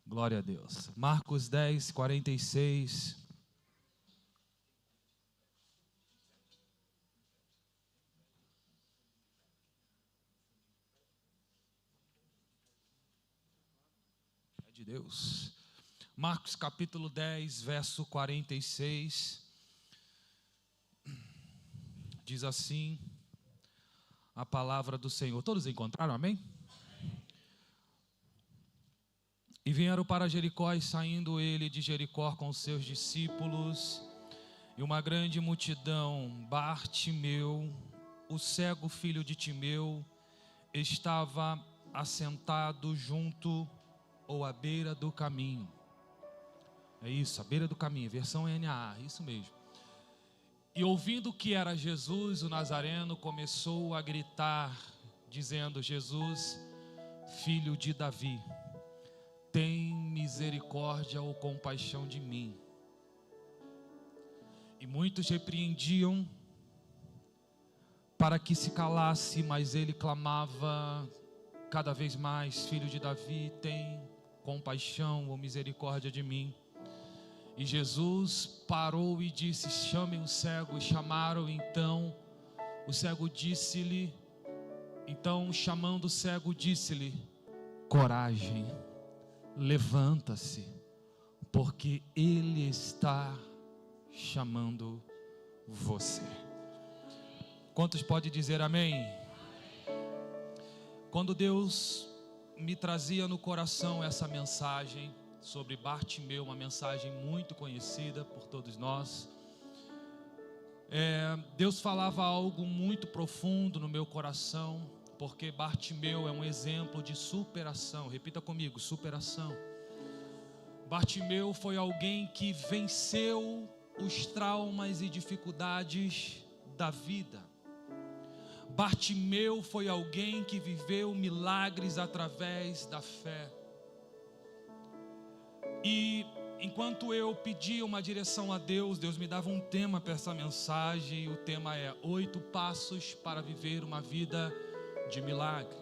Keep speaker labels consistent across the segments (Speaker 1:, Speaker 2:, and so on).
Speaker 1: Glória a Deus. Marcos 10, 46. É de Deus. Marcos capítulo 10, verso 46. Diz assim a palavra do Senhor. Todos encontraram, amém? E vieram para Jericó, e saindo ele de Jericó com os seus discípulos, e uma grande multidão, Bartimeu, o cego filho de Timeu, estava assentado junto ou à beira do caminho. É isso, à beira do caminho, versão NAA, isso mesmo. E ouvindo que era Jesus, o Nazareno, começou a gritar, dizendo: Jesus, filho de Davi, tem misericórdia ou compaixão de mim. E muitos repreendiam para que se calasse, mas ele clamava cada vez mais: Filho de Davi, tem compaixão ou misericórdia de mim. E Jesus parou e disse: chamem o cego. E chamaram então. O cego disse-lhe, então chamando o cego disse-lhe: coragem, levanta-se, porque Ele está chamando você. Quantos podem dizer amém? Quando Deus me trazia no coração essa mensagem sobre Bartimeu, uma mensagem muito conhecida por todos nós, Deus falava algo muito profundo no meu coração, porque Bartimeu é um exemplo de superação. Repita comigo: superação. Bartimeu foi alguém que venceu os traumas e dificuldades da vida. Bartimeu foi alguém que viveu milagres através da fé. E enquanto eu pedia uma direção a Deus, Deus me dava um tema para essa mensagem, e o tema é 8 passos para viver uma vida de milagre.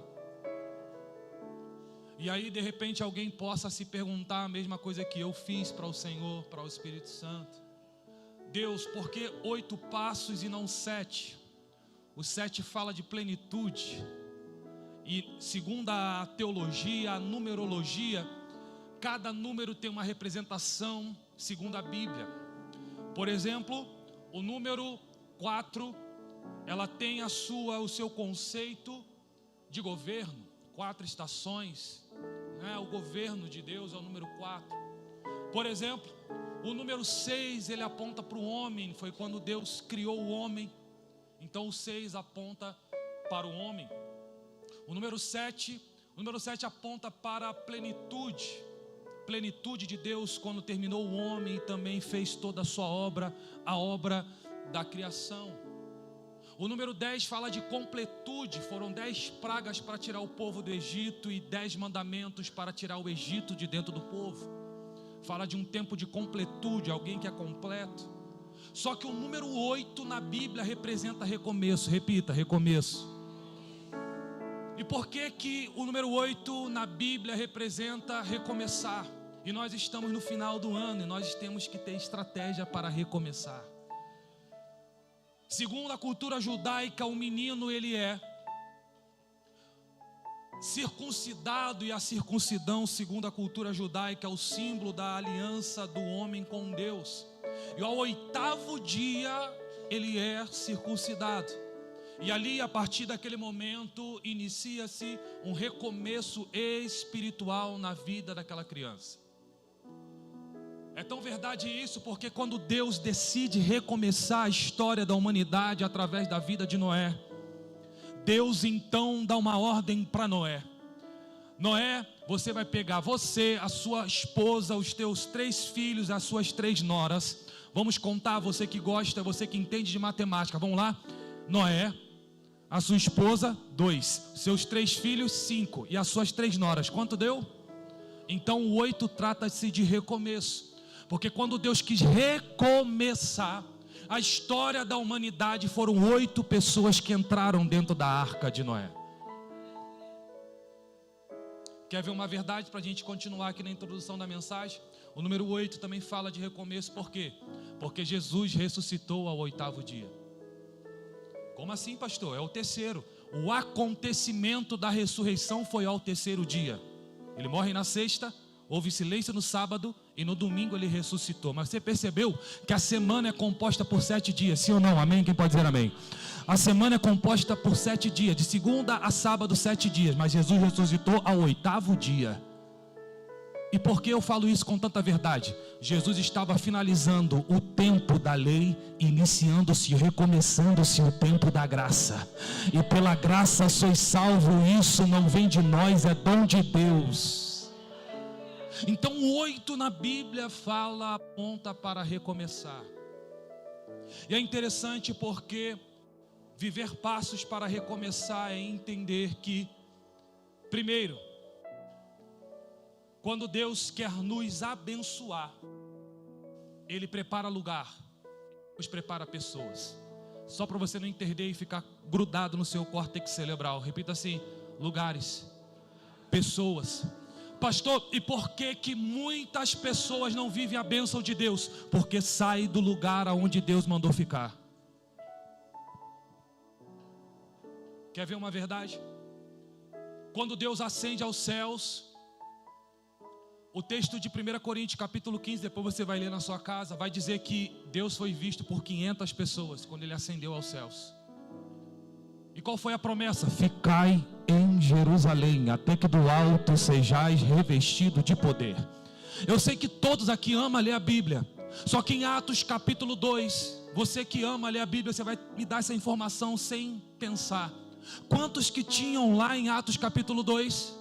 Speaker 1: E aí de repente alguém possa se perguntar a mesma coisa que eu fiz para o Senhor, para o Espírito Santo: Deus, por que 8 passos e não 7? O 7 fala de plenitude. E segundo a teologia, a numerologia, cada número tem uma representação segundo a Bíblia. Por exemplo, o número 4, ela tem o seu conceito de governo, 4 estações, né? O governo de Deus é o número 4. Por exemplo, o número 6, ele aponta para o homem, foi quando Deus criou o homem, então o 6 aponta para o homem. O número 7 aponta para a plenitude de Deus, quando terminou o homem e também fez toda a sua obra, a obra da criação. O número 10 fala de completude. Foram 10 pragas para tirar o povo do Egito e 10 mandamentos para tirar o Egito de dentro do povo. Fala de um tempo de completude, alguém que é completo. Só que o número 8 na Bíblia representa recomeço. Repita: recomeço. E por que o número 8 na Bíblia representa recomeçar? E nós estamos no final do ano e nós temos que ter estratégia para recomeçar. Segundo a cultura judaica, o menino ele é circuncidado, e a circuncidão, segundo a cultura judaica, é o símbolo da aliança do homem com Deus. E ao 8º dia ele é circuncidado. E ali, a partir daquele momento, inicia-se um recomeço espiritual na vida daquela criança. É tão verdade isso, porque quando Deus decide recomeçar a história da humanidade através da vida de Noé, Deus então dá uma ordem para Noé: Noé, você vai pegar você, a sua esposa, os teus 3 filhos, as suas 3 noras. Vamos contar, você que gosta, você que entende de matemática, vamos lá? Noé, a sua esposa, 2, seus 3 filhos, 5, e as suas 3 noras, quanto deu? Então o 8 trata-se de recomeço, porque quando Deus quis recomeçar a história da humanidade, foram 8 pessoas que entraram dentro da arca de Noé. Quer ver uma verdade para a gente continuar aqui na introdução da mensagem? O número 8 também fala de recomeço. Por quê? Porque Jesus ressuscitou ao 8º dia. Como assim, pastor? É o terceiro. O acontecimento da ressurreição foi ao 3º dia. Ele morre na sexta, houve silêncio no sábado e no domingo ele ressuscitou. Mas você percebeu que a semana é composta por 7 dias? Sim ou não? Amém? Quem pode dizer amém? A semana é composta por 7 dias, de segunda a sábado 7 dias. Mas Jesus ressuscitou ao 8º dia. E por que eu falo isso com tanta verdade? Jesus estava finalizando o tempo da lei, iniciando-se, recomeçando-se o tempo da graça. E pela graça sois salvo, isso não vem de nós, é dom de Deus. Então o 8 na Bíblia aponta para recomeçar. E é interessante porque viver passos para recomeçar é entender que, primeiro, quando Deus quer nos abençoar, Ele prepara lugar, depois prepara pessoas. Só para você não entender e ficar grudado no seu córtex cerebral. Repita assim: lugares, pessoas. Pastor, e por que muitas pessoas não vivem a bênção de Deus? Porque saem do lugar aonde Deus mandou ficar. Quer ver uma verdade? Quando Deus ascende aos céus, o texto de 1 Coríntios capítulo 15, depois você vai ler na sua casa, vai dizer que Deus foi visto por 500 pessoas quando Ele ascendeu aos céus. E qual foi a promessa? Ficai em Jerusalém, até que do alto sejais revestido de poder. Eu sei que todos aqui amam ler a Bíblia, só que em Atos capítulo 2, você que ama ler a Bíblia, você vai me dar essa informação sem pensar. Quantos que tinham lá em Atos capítulo 2?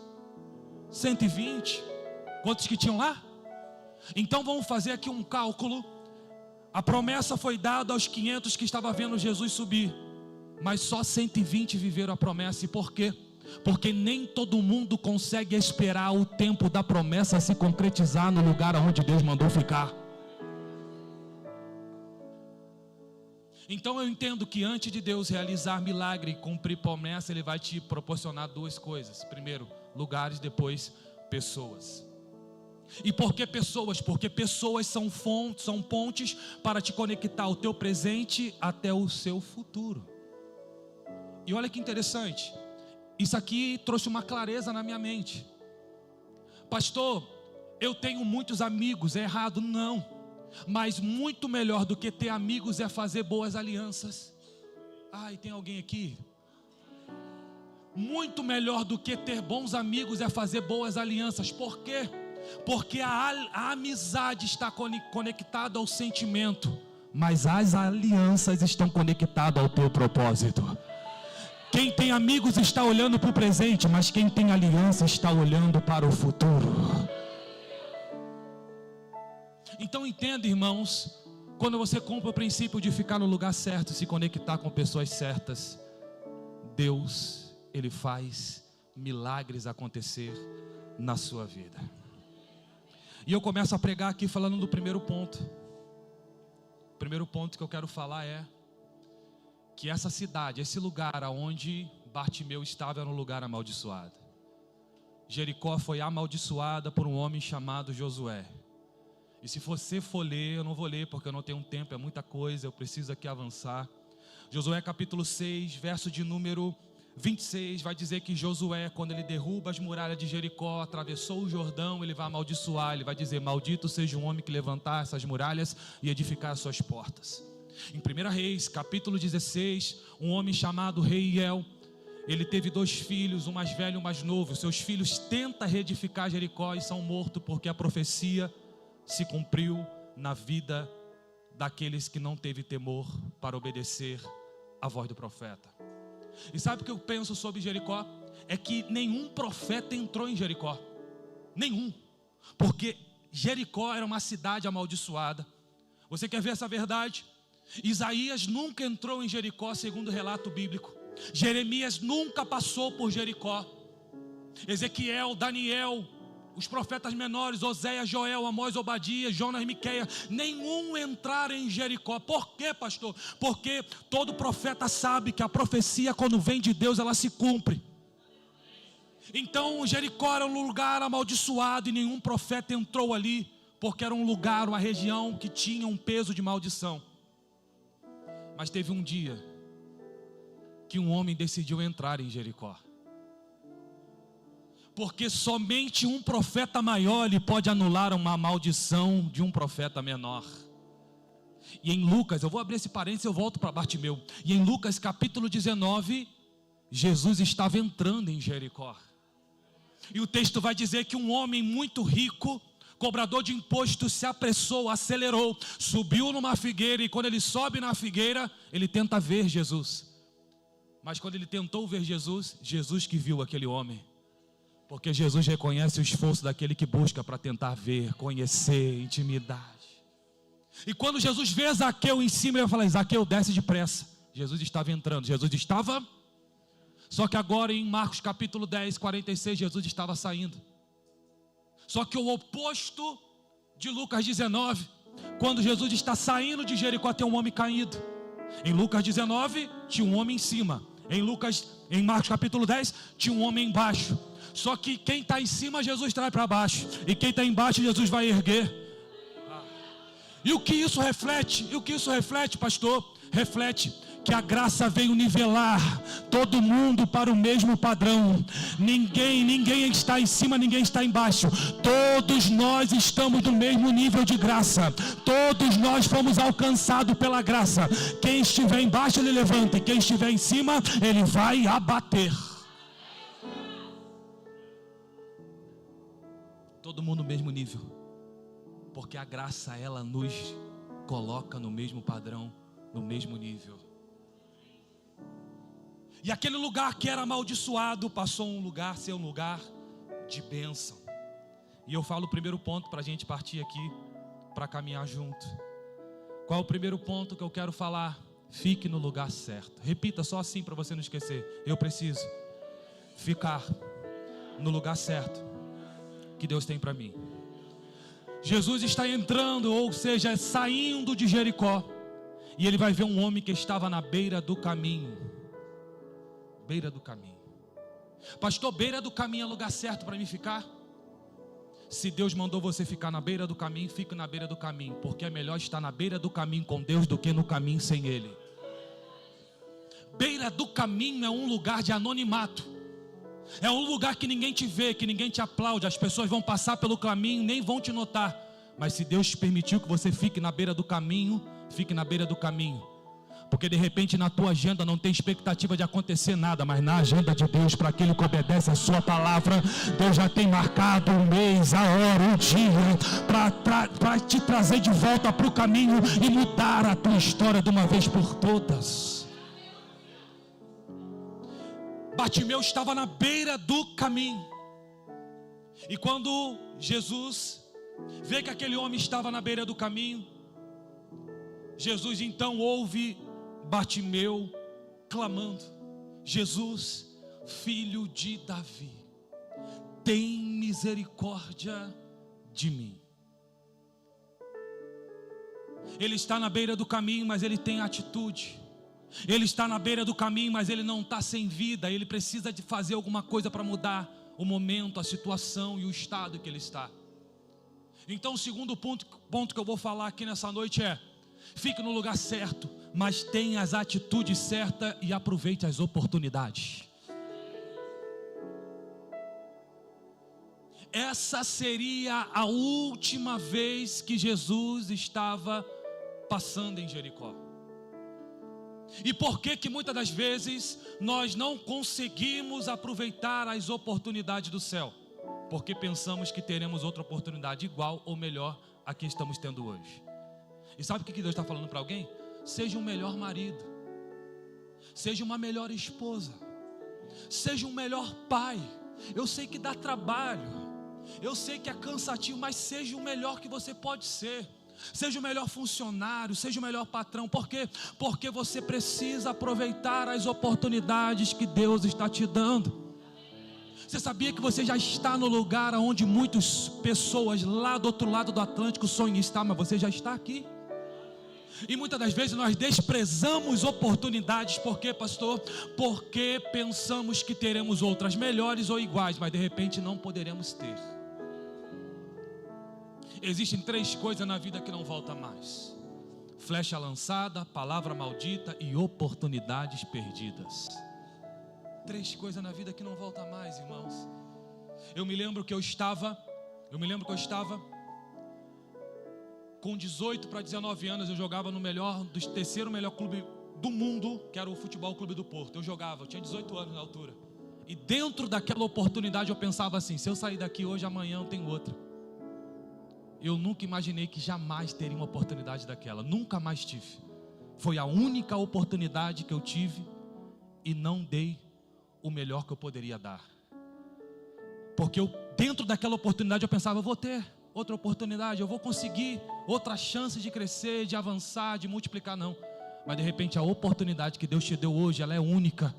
Speaker 1: 120. Quantos que tinham lá? Então vamos fazer aqui um cálculo. A promessa foi dada aos 500 que estavam vendo Jesus subir, mas só 120 viveram a promessa. E por quê? Porque nem todo mundo consegue esperar o tempo da promessa se concretizar no lugar onde Deus mandou ficar. Então eu entendo que antes de Deus realizar milagre e cumprir promessa, Ele vai te proporcionar duas coisas. Primeiro, lugares, depois, pessoas. E por que pessoas? Porque pessoas são fontes, são pontes para te conectar o teu presente até o seu futuro. E olha que interessante, isso aqui trouxe uma clareza na minha mente. Pastor, eu tenho muitos amigos, é errado? Não. Mas muito melhor do que ter amigos é fazer boas alianças. Ai, tem alguém aqui? Muito melhor do que ter bons amigos é fazer boas alianças. Por quê? Porque a amizade está conectada ao sentimento, mas as alianças estão conectadas ao teu propósito. Quem tem amigos está olhando para o presente, mas quem tem aliança está olhando para o futuro. Então entenda, irmãos, quando você cumpre o princípio de ficar no lugar certo e se conectar com pessoas certas, Deus, Ele faz milagres acontecer na sua vida. E eu começo a pregar aqui falando do primeiro ponto. O primeiro ponto que eu quero falar é que essa cidade, esse lugar onde Bartimeu estava, era um lugar amaldiçoado. Jericó foi amaldiçoada por um homem chamado Josué. E se você for ler, eu não vou ler porque eu não tenho tempo, é muita coisa, eu preciso aqui avançar. Josué capítulo 6, verso de número 26, vai dizer que Josué, quando ele derruba as muralhas de Jericó, atravessou o Jordão, ele vai amaldiçoar, ele vai dizer: maldito seja o homem que levantar essas muralhas e edificar as suas portas. Em 1 Reis, capítulo 16, um homem chamado Reiel, ele teve 2 filhos, um mais velho e um mais novo. Seus filhos tentam reedificar Jericó e são mortos porque a profecia se cumpriu na vida daqueles que não teve temor para obedecer à voz do profeta. E sabe o que eu penso sobre Jericó? É que nenhum profeta entrou em Jericó. Nenhum. Porque Jericó era uma cidade amaldiçoada. Você quer ver essa verdade? Isaías nunca entrou em Jericó, segundo o relato bíblico. Jeremias nunca passou por Jericó. Ezequiel, Daniel, os profetas menores, Oséias, Joel, Amós, Obadias, Jonas, Miqueias, nenhum entraram em Jericó. Por quê, pastor? Porque todo profeta sabe que a profecia, quando vem de Deus, ela se cumpre. Então Jericó era um lugar amaldiçoado e nenhum profeta entrou ali, porque era um lugar, uma região que tinha um peso de maldição. Mas teve um dia que um homem decidiu entrar em Jericó, porque somente um profeta maior ele pode anular uma maldição de um profeta menor. E em Lucas, eu vou abrir esse parênteses e eu volto para Bartimeu. E em Lucas capítulo 19, Jesus estava entrando em Jericó. E o texto vai dizer que um homem muito rico, cobrador de imposto, se apressou, acelerou, subiu numa figueira, e quando ele sobe na figueira, ele tenta ver Jesus. Mas quando ele tentou ver Jesus, Jesus que viu aquele homem. Porque Jesus reconhece o esforço daquele que busca para tentar ver, conhecer, intimidade. E quando Jesus vê Zaqueu em cima, ele vai falar: Zaqueu, desce depressa. Jesus estava entrando, Jesus estava... Só que agora em Marcos capítulo 10, 46, Jesus estava saindo. Só que o oposto de Lucas 19, quando Jesus está saindo de Jericó, tem um homem caído. Em Lucas 19, tinha um homem em cima. Em Marcos capítulo 10, tinha um homem embaixo. Só que quem está em cima, Jesus traz para baixo. E quem está embaixo, Jesus vai erguer. E o que isso reflete? Pastor? Reflete que a graça veio nivelar todo mundo para o mesmo padrão. Ninguém está em cima, ninguém está embaixo. Todos nós estamos no mesmo nível de graça. Todos nós fomos alcançados pela graça. Quem estiver embaixo, ele levanta. E quem estiver em cima, ele vai abater. Todo mundo no mesmo nível. Porque a graça, ela nos coloca no mesmo padrão, no mesmo nível. E aquele lugar que era amaldiçoado passou a ser um lugar de bênção. E eu falo o primeiro ponto para a gente partir aqui, para caminhar junto. Qual é o primeiro ponto que eu quero falar? Fique no lugar certo. Repita só assim para você não esquecer. Eu preciso ficar no lugar certo que Deus tem para mim. Jesus está entrando, ou seja, saindo de Jericó. E ele vai ver um homem que estava na beira do caminho. Beira do caminho. Pastor, beira do caminho é lugar certo para mim ficar? Se Deus mandou você ficar na beira do caminho, fique na beira do caminho. Porque é melhor estar na beira do caminho com Deus do que no caminho sem Ele. Beira do caminho é um lugar de anonimato. É um lugar que ninguém te vê, que ninguém te aplaude. As pessoas vão passar pelo caminho, nem vão te notar. Mas se Deus permitiu que você fique na beira do caminho, fique na beira do caminho. Porque de repente na tua agenda não tem expectativa de acontecer nada, mas na agenda de Deus, para aquele que obedece a sua palavra, Deus já tem marcado o mês, a hora, o dia, para te trazer de volta para o caminho e mudar a tua história de uma vez por todas. Bartimeu estava na beira do caminho. E quando Jesus vê que aquele homem estava na beira do caminho, Jesus então ouve Bartimeu clamando: Jesus, filho de Davi, tem misericórdia de mim. Ele está na beira do caminho, mas ele tem atitude. Ele está na beira do caminho, mas ele não está sem vida. Ele precisa de fazer alguma coisa para mudar o momento, a situação e o estado que ele está. Então o segundo ponto que eu vou falar aqui nessa noite é: fique no lugar certo, mas tenha as atitudes certas e aproveite as oportunidades. Essa seria a última vez que Jesus estava passando em Jericó. E por que muitas das vezes nós não conseguimos aproveitar as oportunidades do céu? Porque pensamos que teremos outra oportunidade igual ou melhor a que estamos tendo hoje. E sabe o que Deus está falando para alguém? Seja um melhor marido, seja uma melhor esposa, seja um melhor pai. Eu sei que dá trabalho, eu sei que é cansativo, mas seja o melhor que você pode ser. Seja o melhor funcionário, seja o melhor patrão. Por quê? Porque você precisa aproveitar as oportunidades que Deus está te dando. Você sabia que você já está no lugar onde muitas pessoas lá do outro lado do Atlântico sonham estar, mas você já está aqui. E muitas das vezes nós desprezamos oportunidades. Por quê, pastor? Porque pensamos que teremos outras melhores ou iguais, mas de repente não poderemos ter. Existem 3 coisas na vida que não voltam mais: flecha lançada, palavra maldita e oportunidades perdidas. 3 coisas na vida que não voltam mais, irmãos. Eu me lembro que eu estava com 18 para 19 anos, eu jogava no terceiro melhor clube do mundo, que era o Futebol Clube do Porto. Eu tinha 18 anos na altura. E dentro daquela oportunidade eu pensava assim: se eu sair daqui hoje, amanhã eu tenho outra. Eu nunca imaginei que jamais teria uma oportunidade daquela. Nunca mais tive. Foi a única oportunidade que eu tive e não dei o melhor que eu poderia dar. Porque dentro daquela oportunidade eu pensava: eu vou ter outra oportunidade, eu vou conseguir outra chance de crescer, de avançar, de multiplicar. Não. Mas de repente a oportunidade que Deus te deu hoje, ela é única.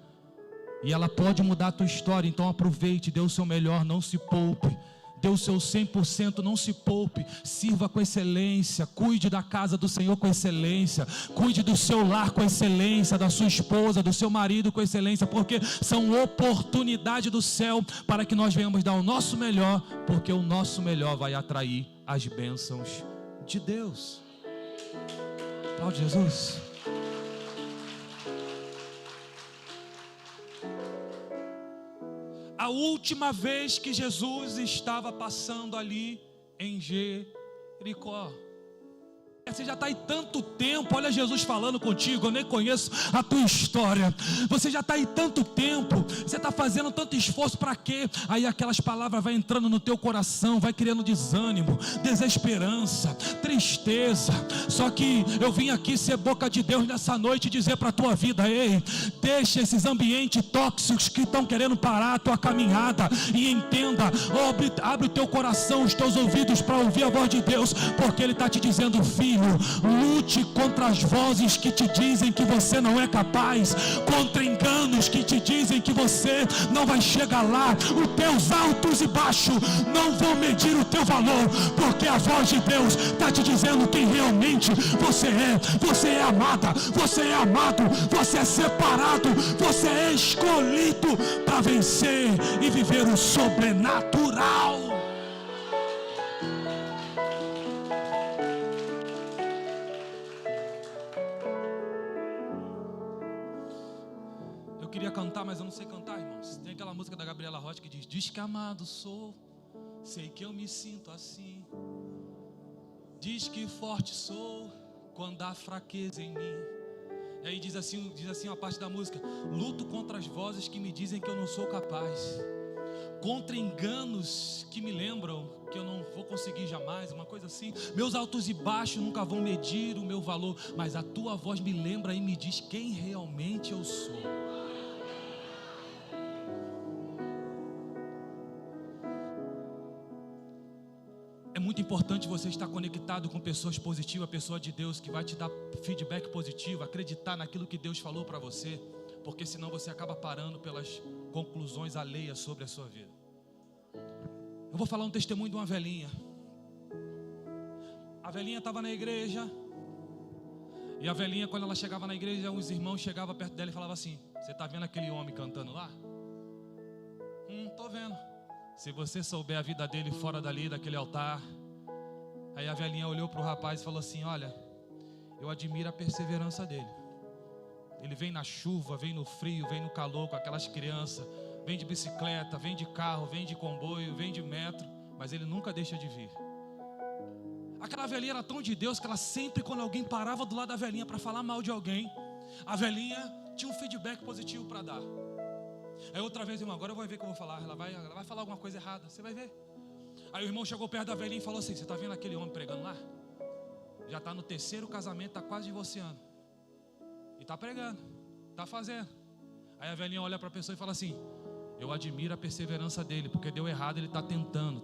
Speaker 1: E ela pode mudar a tua história. Então aproveite, dê o seu melhor, não se poupe. Dê o seu 100%, não se poupe. Sirva com excelência. Cuide da casa do Senhor com excelência. Cuide do seu lar com excelência. Da sua esposa, do seu marido com excelência. Porque são oportunidades do céu para que nós venhamos dar o nosso melhor. Porque o nosso melhor vai atrair as bênçãos de Deus. Aplaude Jesus. A última vez que Jesus estava passando ali em Jericó. Você já está aí tanto tempo, olha Jesus falando contigo, eu nem conheço a tua história. Você já está aí tanto tempo, você está fazendo tanto esforço para quê? Aí aquelas palavras vai entrando no teu coração, vai criando desânimo, desesperança, tristeza. Só que eu vim aqui ser boca de Deus nessa noite e dizer para a tua vida: ei, deixa esses ambientes tóxicos que estão querendo parar a tua caminhada e entenda, abre o teu coração, os teus ouvidos para ouvir a voz de Deus, porque Ele está te dizendo: filho, lute contra as vozes que te dizem que você não é capaz, contra enganos que te dizem que você não vai chegar lá. Os teus altos e baixos não vão medir o teu valor, porque a voz de Deus está te dizendo quem realmente você é. Você é amada, você é amado, você é separado, você é escolhido para vencer e viver o sobrenatural. Queria cantar, mas eu não sei cantar, irmãos. Tem aquela música da Gabriela Rocha que diz que amado sou, sei que eu me sinto assim. Diz que forte sou quando há fraqueza em mim. E aí diz assim uma parte da música: luto contra as vozes que me dizem que eu não sou capaz, contra enganos que me lembram que eu não vou conseguir jamais, uma coisa assim. Meus altos e baixos nunca vão medir o meu valor, mas a tua voz me lembra e me diz quem realmente eu sou. É muito importante você estar conectado com pessoas positivas, pessoa de Deus que vai te dar feedback positivo, acreditar naquilo que Deus falou para você, porque senão você acaba parando pelas conclusões alheias sobre a sua vida. Eu vou falar um testemunho de uma velhinha. A velhinha estava na igreja, e a velhinha, quando ela chegava na igreja, os irmãos chegavam perto dela e falavam assim: você está vendo aquele homem cantando lá? Estou vendo. Se você souber a vida dele fora dali, daquele altar. Aí a velhinha olhou para o rapaz e falou assim: olha, eu admiro a perseverança dele. Ele vem na chuva, vem no frio, vem no calor com aquelas crianças, vem de bicicleta, vem de carro, vem de comboio, vem de metro, mas ele nunca deixa de vir. Aquela velhinha era tão de Deus que ela sempre, quando alguém parava do lado da velhinha para falar mal de alguém, a velhinha tinha um feedback positivo para dar. Aí outra vez, irmão, agora eu vou ver o que eu vou falar. Ela vai falar alguma coisa errada, você vai ver. Aí o irmão chegou perto da velhinha e falou assim: você está vendo aquele homem pregando lá? Já está no 3º casamento, está quase divorciando. E está pregando, está fazendo. Aí a velhinha olha para a pessoa e fala assim: eu admiro a perseverança dele, porque deu errado, ele está tentando,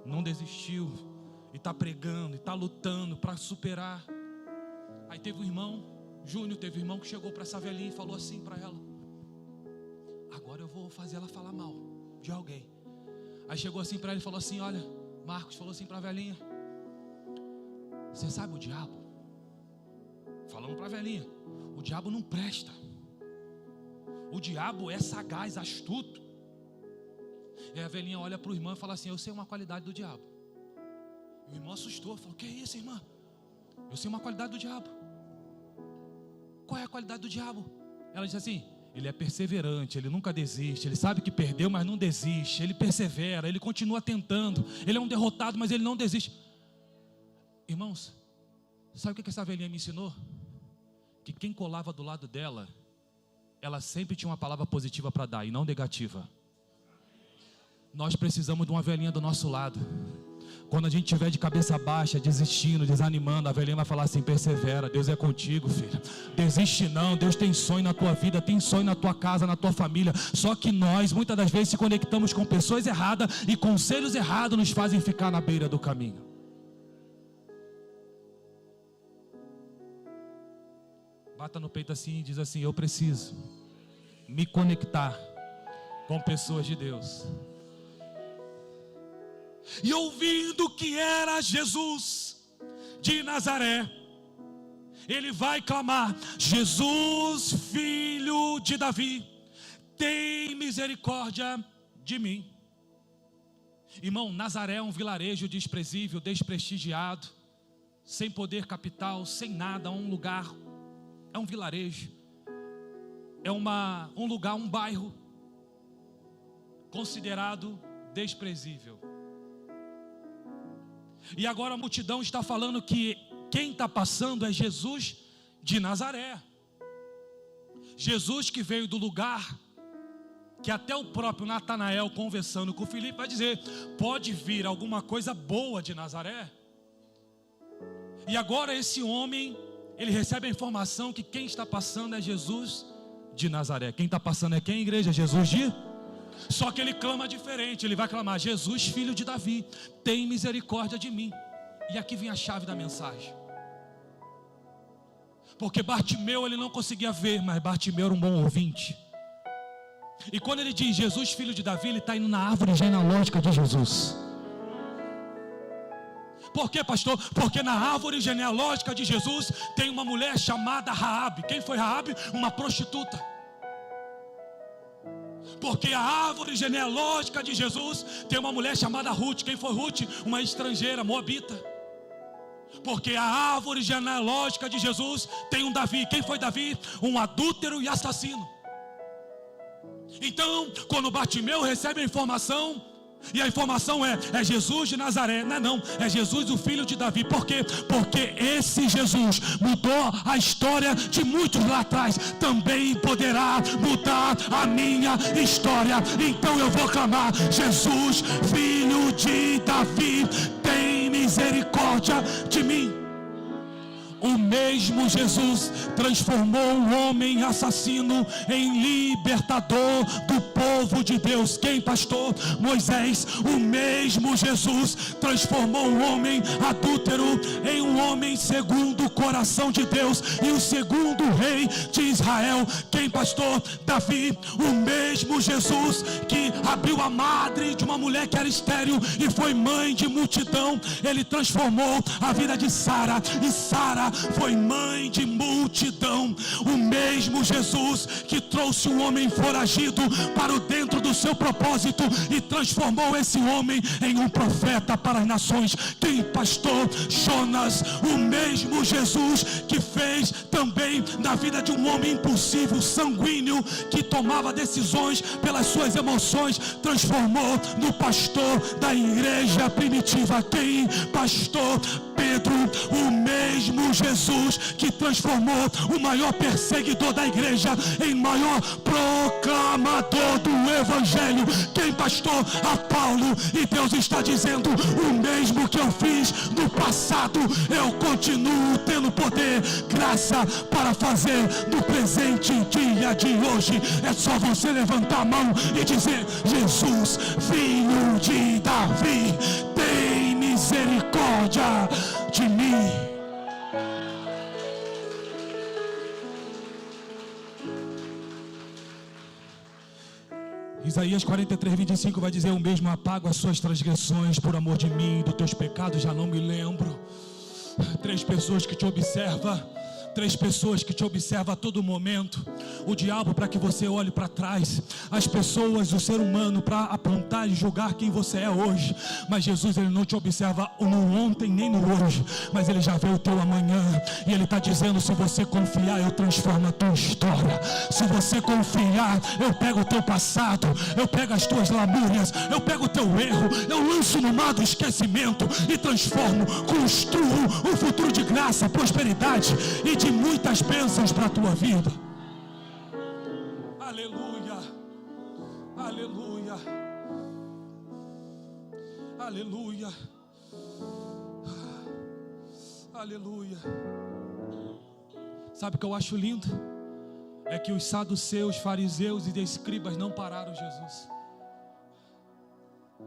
Speaker 1: não desistiu, e está pregando, e está lutando para superar. Aí teve um irmão, Júnior, teve um irmão que chegou para essa velhinha e falou assim para ela: agora eu vou fazer ela falar mal de alguém. Aí chegou assim para ela e falou assim: olha, Marcos falou assim para a velhinha: você sabe o diabo? falando para a velhinha, o diabo não presta. O diabo é sagaz, astuto. E a velhinha olha para o irmão e fala assim: eu sei uma qualidade do diabo. E o irmão assustou, falou: que é isso, irmã? Eu sei uma qualidade do diabo. Qual é a qualidade do diabo? Ela disse assim: ele é perseverante, ele nunca desiste. Ele sabe que perdeu, mas não desiste. Ele persevera, ele continua tentando. Ele é um derrotado, mas ele não desiste. Irmãos, sabe o que essa velhinha me ensinou? Que quem colava do lado dela, ela sempre tinha uma palavra positiva para dar e não negativa. Nós precisamos de uma velhinha do nosso lado. Quando a gente estiver de cabeça baixa, desistindo, desanimando, a velhinha vai falar assim: persevera, Deus é contigo, filho. Desiste não, Deus tem sonho na tua vida, tem sonho na tua casa, na tua família. Só que nós, muitas das vezes, se conectamos com pessoas erradas e conselhos errados nos fazem ficar na beira do caminho. Bata no peito assim e diz assim: eu preciso me conectar com pessoas de Deus. E ouvindo que era Jesus de Nazaré, ele vai clamar: Jesus, filho de Davi, tem misericórdia de mim. Irmão, Nazaré é um vilarejo desprezível, desprestigiado, sem poder capital, sem nada, um lugar, é um vilarejo, é um lugar, um bairro considerado desprezível. E agora a multidão está falando que quem está passando é Jesus de Nazaré. Jesus que veio do lugar que até o próprio Natanael, conversando com Filipe, vai dizer: pode vir alguma coisa boa de Nazaré? E agora esse homem, ele recebe a informação que quem está passando é Jesus de Nazaré. Quem está passando é quem, igreja? Jesus de... Só que ele clama diferente, ele vai clamar: Jesus, filho de Davi, tem misericórdia de mim. E aqui vem a chave da mensagem. Porque Bartimeu, ele não conseguia ver, mas Bartimeu era um bom ouvinte. E quando ele diz Jesus, filho de Davi, ele está indo na árvore genealógica de Jesus. Por quê, pastor? Porque na árvore genealógica de Jesus tem uma mulher chamada Raabe. Quem foi Raabe? Uma prostituta. Porque a árvore genealógica de Jesus tem uma mulher chamada Ruth. Quem foi Ruth? Uma estrangeira, moabita. Porque a árvore genealógica de Jesus tem um Davi. Quem foi Davi? Um adúltero e assassino. Então, quando Bartimeu recebe a informação, e a informação é Jesus de Nazaré. Não, é Jesus, o filho de Davi. Por quê? Porque esse Jesus mudou a história de muitos lá atrás, também poderá mudar a minha história. Então eu vou clamar: Jesus, filho de Davi, tem misericórdia de mim. O mesmo Jesus transformou um homem assassino em libertador do povo de Deus. Quem, pastor? Moisés. O mesmo Jesus transformou um homem adúltero em um homem segundo o coração de Deus e o segundo rei de Israel. Quem, pastor? Davi. O mesmo Jesus que abriu a madre de uma mulher que era estéril e foi mãe de multidão, ele transformou a vida de Sara, e Sara foi mãe de multidão. O mesmo Jesus que trouxe um homem foragido para o dentro do seu propósito e transformou esse homem em um profeta para as nações. Quem, pastor? Jonas. O mesmo Jesus que fez também na vida de um homem impulsivo, sanguíneo, que tomava decisões pelas suas emoções, transformou no pastor da igreja primitiva. Quem, pastor? Pedro. O mesmo Jesus que transformou o maior perseguidor da igreja em maior proclamador do evangelho. Quem, pastor? A Paulo. E Deus está dizendo: o mesmo que eu fiz no passado, eu continuo tendo poder, graça para fazer no presente dia de hoje. É só você levantar a mão e dizer: Jesus, filho de Davi, tem misericórdia de mim. Isaías 43:25 vai dizer: o mesmo apago as suas transgressões por amor de mim, dos teus pecados já não me lembro. 3 pessoas que te observam, 3 pessoas que te observam a todo momento. O diabo para que você olhe para trás, as pessoas, o ser humano para apontar e julgar quem você é hoje. Mas Jesus, ele não te observa no ontem nem no hoje, mas ele já vê o teu amanhã. E ele está dizendo: se você confiar, eu transformo a tua história. Se você confiar, eu pego o teu passado, eu pego as tuas lamúrias, eu pego o teu erro, eu lanço no mar do esquecimento e transformo, construo um futuro de graça, prosperidade e de muitas bênçãos para a tua vida. Aleluia, aleluia, aleluia, aleluia. Sabe o que eu acho lindo? É que os saduceus, fariseus e escribas não pararam Jesus.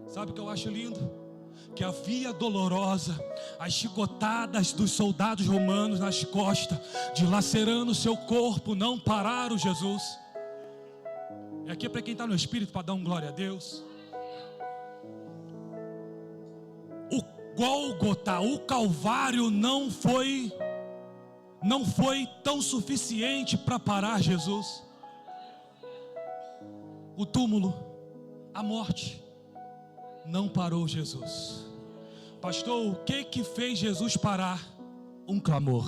Speaker 1: Sabe o que eu acho lindo? Que a via dolorosa, as chicotadas dos soldados romanos nas costas, dilacerando o seu corpo, não pararam Jesus. E aqui é para quem está no Espírito, para dar um glória a Deus. O Gólgota, o Calvário não foi tão suficiente para parar Jesus. O túmulo, a morte, não parou Jesus. Pastor, o que fez Jesus parar? Um clamor.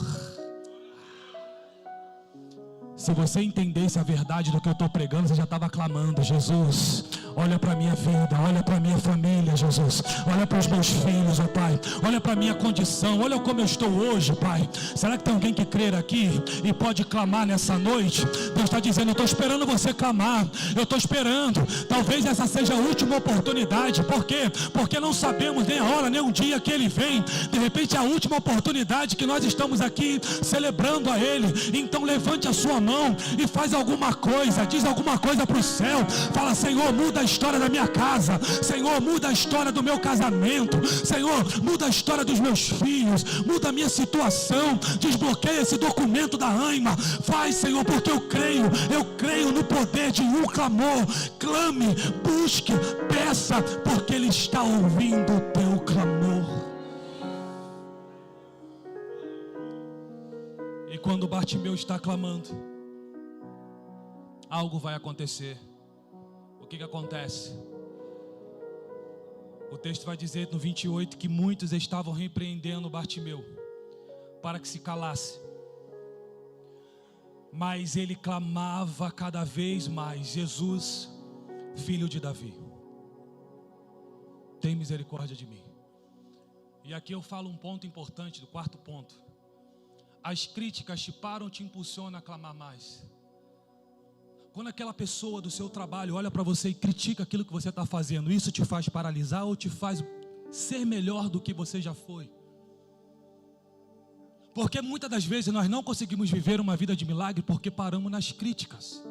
Speaker 1: Se você entendesse a verdade do que eu estou pregando, você já estava clamando: Jesus, olha para a minha vida, olha para a minha família, Jesus, olha para os meus filhos, ó Pai, olha para a minha condição, olha como eu estou hoje, Pai. Será que tem alguém que crer aqui e pode clamar nessa noite? Deus está dizendo: eu estou esperando você clamar, eu estou esperando. Talvez essa seja a última oportunidade. Por quê? Porque não sabemos nem a hora, nem o dia que Ele vem. De repente é a última oportunidade que nós estamos aqui celebrando a Ele. Então levante a sua mão e faz alguma coisa, diz alguma coisa para o céu. Fala: Senhor, muda a história da minha casa. Senhor, muda a história do meu casamento. Senhor, muda a história dos meus filhos. Muda a minha situação. Desbloqueia esse documento da AIMA. Faz, Senhor, porque eu creio no poder de um clamor. Clame, busque, peça, porque Ele está ouvindo o teu clamor. E quando Bartimeu está clamando, algo vai acontecer. O que acontece? O texto vai dizer no 28 que muitos estavam repreendendo Bartimeu para que se calasse, mas ele clamava cada vez mais: Jesus, filho de Davi, tem misericórdia de mim. E aqui eu falo um ponto importante, do 4º ponto. As críticas te param, te impulsionam a clamar mais. Quando aquela pessoa do seu trabalho olha para você e critica aquilo que você está fazendo, isso te faz paralisar ou te faz ser melhor do que você já foi? Porque muitas das vezes nós não conseguimos viver uma vida de milagre porque paramos nas críticas.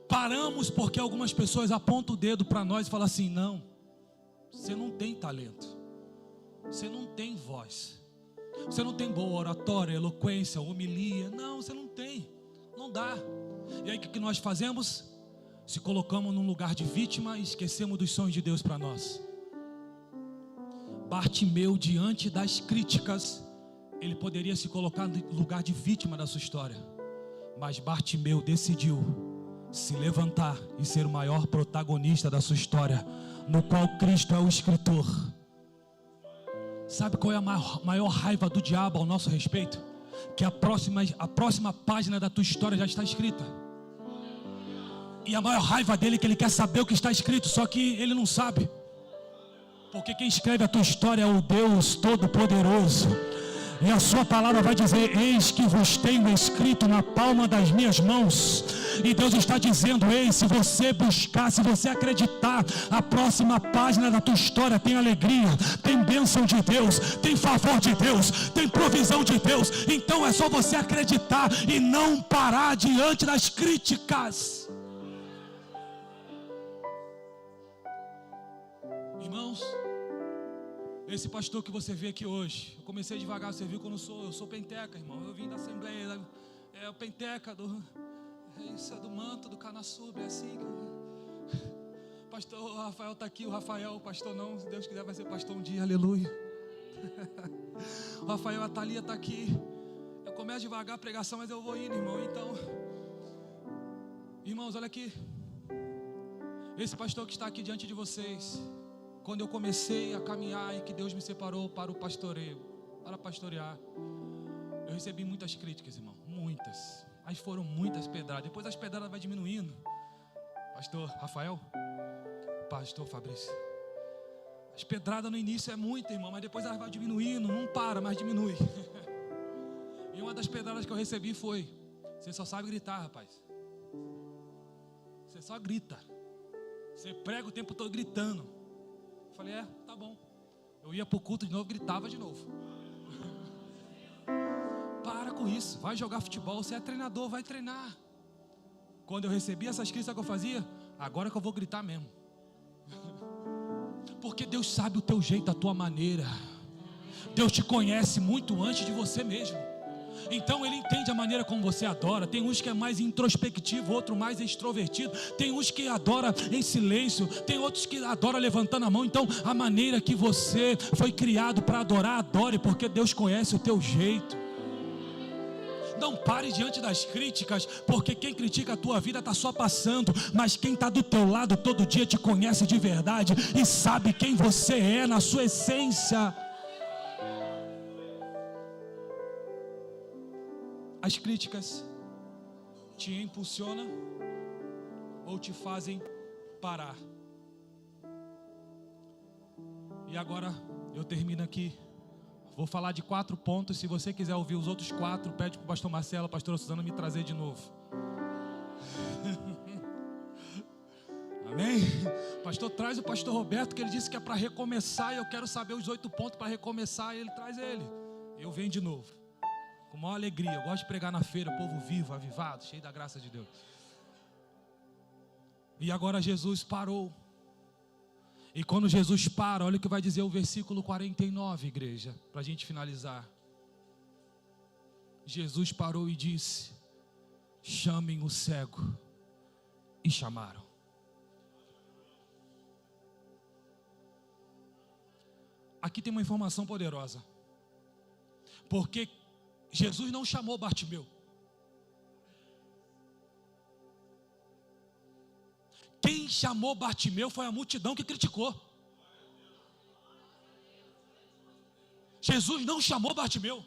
Speaker 1: Paramos porque algumas pessoas apontam o dedo para nós e falam assim: não, você não tem talento, você não tem voz, você não tem boa oratória, eloquência, homilia. Não, você não tem, não dá. E aí o que nós fazemos? Se colocamos num lugar de vítima e esquecemos dos sonhos de Deus para nós. Bartimeu, diante das críticas, ele poderia se colocar no lugar de vítima da sua história, mas Bartimeu decidiu se levantar e ser o maior protagonista da sua história, no qual Cristo é o escritor. Sabe qual é a maior raiva do diabo ao nosso respeito? Que a próxima página da tua história já está escrita. E a maior raiva dele é que ele quer saber o que está escrito, só que ele não sabe. Porque quem escreve a tua história é o Deus Todo-Poderoso. E a sua palavra vai dizer: eis que vos tenho escrito na palma das minhas mãos. E Deus está dizendo: ei, se você buscar, se você acreditar, a próxima página da tua história tem alegria, tem bênção de Deus, tem favor de Deus, tem provisão de Deus. Então é só você acreditar e não parar diante das críticas. Irmãos, esse pastor que você vê aqui hoje, eu comecei devagar, você viu que eu sou penteca, irmão. Eu vim da Assembleia, é o penteca isso é do manto, do Canaçuba, é assim. Pastor Rafael está aqui, o Rafael, o pastor não, se Deus quiser vai ser pastor um dia, aleluia. O Rafael, a Thalia está aqui, começo devagar a pregação, mas eu vou indo, irmão. Então, irmãos, olha aqui. Esse pastor que está aqui diante de vocês, quando eu comecei a caminhar e que Deus me separou para o pastoreio, para pastorear, eu recebi muitas críticas, irmão, muitas. Mas foram muitas pedradas. Depois as pedradas vai diminuindo. Pastor Rafael, pastor Fabrício, as pedradas no início é muito, irmão, mas depois elas vai diminuindo, não para, mas diminui. E uma das pedradas que eu recebi foi: você só sabe gritar, rapaz. Você só grita. Você prega o tempo todo gritando. Eu falei, tá bom. Eu ia pro culto de novo, gritava de novo. Para com isso, vai jogar futebol, você é treinador, vai treinar. Quando eu recebi essas críticas, que eu fazia? Agora que eu vou gritar mesmo. Porque Deus sabe o teu jeito, a tua maneira. Deus te conhece muito antes de você mesmo. Então Ele entende a maneira como você adora. Tem uns que é mais introspectivo, outro mais extrovertido. Tem uns que adora em silêncio, tem outros que adora levantando a mão. Então a maneira que você foi criado para adorar, adore, porque Deus conhece o teu jeito. Não pare diante das críticas, porque quem critica a tua vida está só passando, mas quem está do teu lado todo dia te conhece de verdade e sabe quem você é na sua essência. As críticas te impulsionam ou te fazem parar. E agora eu termino aqui. Vou falar de 4 pontos. Se você quiser ouvir os outros 4, pede para o pastor Marcelo, a pastora Suzana me trazer de novo. Amém? Pastor, traz o pastor Roberto, que ele disse que é para recomeçar. E eu quero saber os 8 pontos para recomeçar. E ele traz ele. Eu venho de novo, com maior alegria. Eu gosto de pregar na feira, povo vivo, avivado, cheio da graça de Deus. E agora Jesus parou. E quando Jesus para, olha o que vai dizer o versículo 49, igreja, para a gente finalizar. Jesus parou e disse: chamem o cego. E chamaram. Aqui tem uma informação poderosa. Porque Jesus não chamou Bartimeu. Quem chamou Bartimeu foi a multidão que criticou. Jesus não chamou Bartimeu.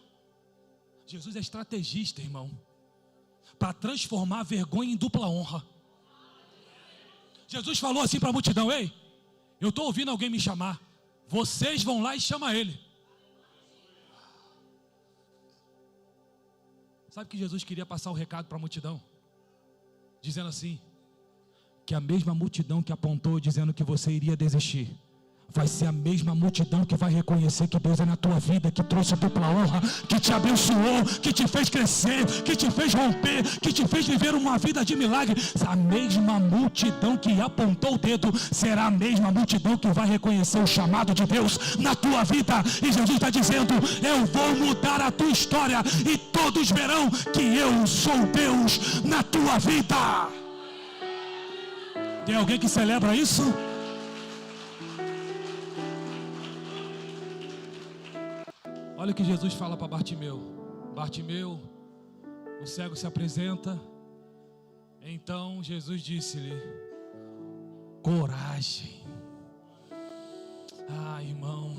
Speaker 1: Jesus é estrategista, irmão, para transformar a vergonha em dupla honra. Jesus falou assim para a multidão: ei, eu estou ouvindo alguém me chamar. Vocês vão lá e chamam ele. Sabe que Jesus queria passar o recado para a multidão? Dizendo assim, que a mesma multidão que apontou dizendo que você iria desistir, vai ser a mesma multidão que vai reconhecer que Deus é na tua vida, que trouxe dupla honra, que te abençoou, que te fez crescer, que te fez romper, que te fez viver uma vida de milagre. A mesma multidão que apontou o dedo será a mesma multidão que vai reconhecer o chamado de Deus na tua vida. E Jesus está dizendo: eu vou mudar a tua história e todos verão que eu sou Deus na tua vida. Tem alguém que celebra isso? Olha o que Jesus fala para Bartimeu. Bartimeu, o cego se apresenta. Então Jesus disse-lhe: coragem. Irmão,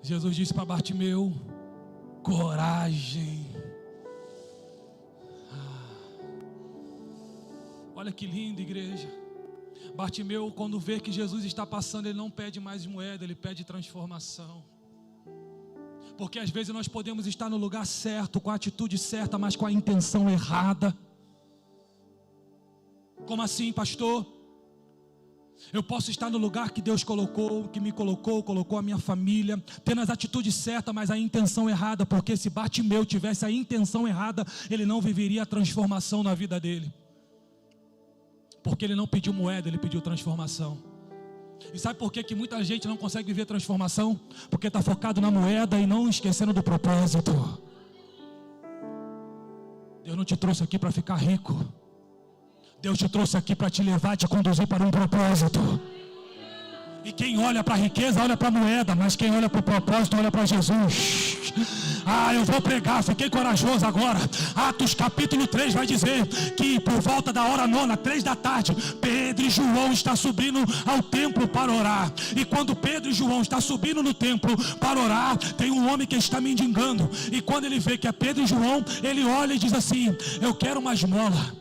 Speaker 1: Jesus disse para Bartimeu: coragem. Olha que lindo, igreja. Bartimeu, quando vê que Jesus está passando, ele não pede mais moeda, ele pede transformação. Porque às vezes nós podemos estar no lugar certo, com a atitude certa, mas com a intenção errada. Como assim, pastor? Eu posso estar no lugar que Deus colocou, que me colocou a minha família, tendo as atitudes certas, mas a intenção errada. Porque se Bartimeu tivesse a intenção errada, ele não viveria a transformação na vida dele. Porque ele não pediu moeda, ele pediu transformação. E sabe por que muita gente não consegue viver transformação? Porque está focado na moeda e não esquecendo do propósito. Deus não te trouxe aqui para ficar rico. Deus te trouxe aqui para te levar, te conduzir para um propósito. E quem olha para a riqueza, olha para a moeda. Mas quem olha para o propósito, olha para Jesus. Eu vou pregar, fiquei corajoso agora. Atos capítulo 3 vai dizer que por volta da hora 9, 3 da tarde, Pedro e João estão subindo ao templo para orar. E quando Pedro e João estão subindo no templo para orar, tem um homem que está mendigando. E quando ele vê que é Pedro e João, ele olha e diz assim: eu quero uma esmola.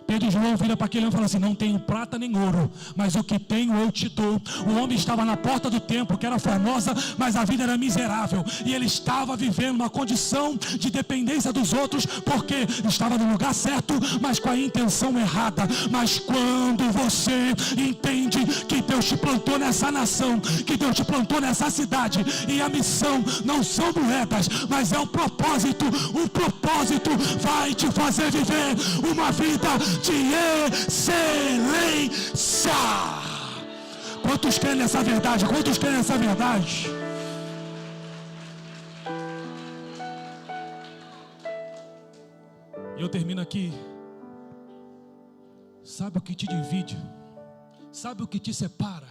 Speaker 1: Pedro e João vira para aquele homem e fala assim: não tenho prata nem ouro, mas o que tenho eu te dou. O homem estava na porta do templo, que era formosa, mas a vida era miserável, e ele estava vivendo uma condição de dependência dos outros, porque estava no lugar certo, mas com a intenção errada. Mas quando você entende que Deus te plantou nessa nação, que Deus te plantou nessa cidade, e a missão não são moedas, mas é o propósito vai te fazer viver uma vida de excelência. Quantos creem nessa verdade? Quantos creem nessa verdade? Eu termino aqui. Sabe o que te divide? Sabe o que te separa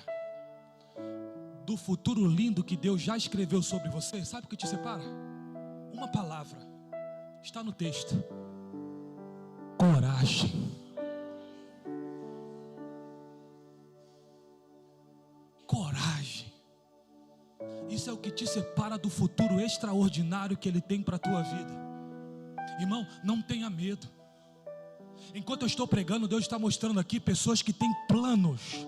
Speaker 1: do futuro lindo que Deus já escreveu sobre você? Sabe o que te separa? Uma palavra, está no texto: coragem. Coragem. Isso é o que te separa do futuro extraordinário que Ele tem para a tua vida. Irmão, não tenha medo. Enquanto eu estou pregando, Deus está mostrando aqui pessoas que têm planos,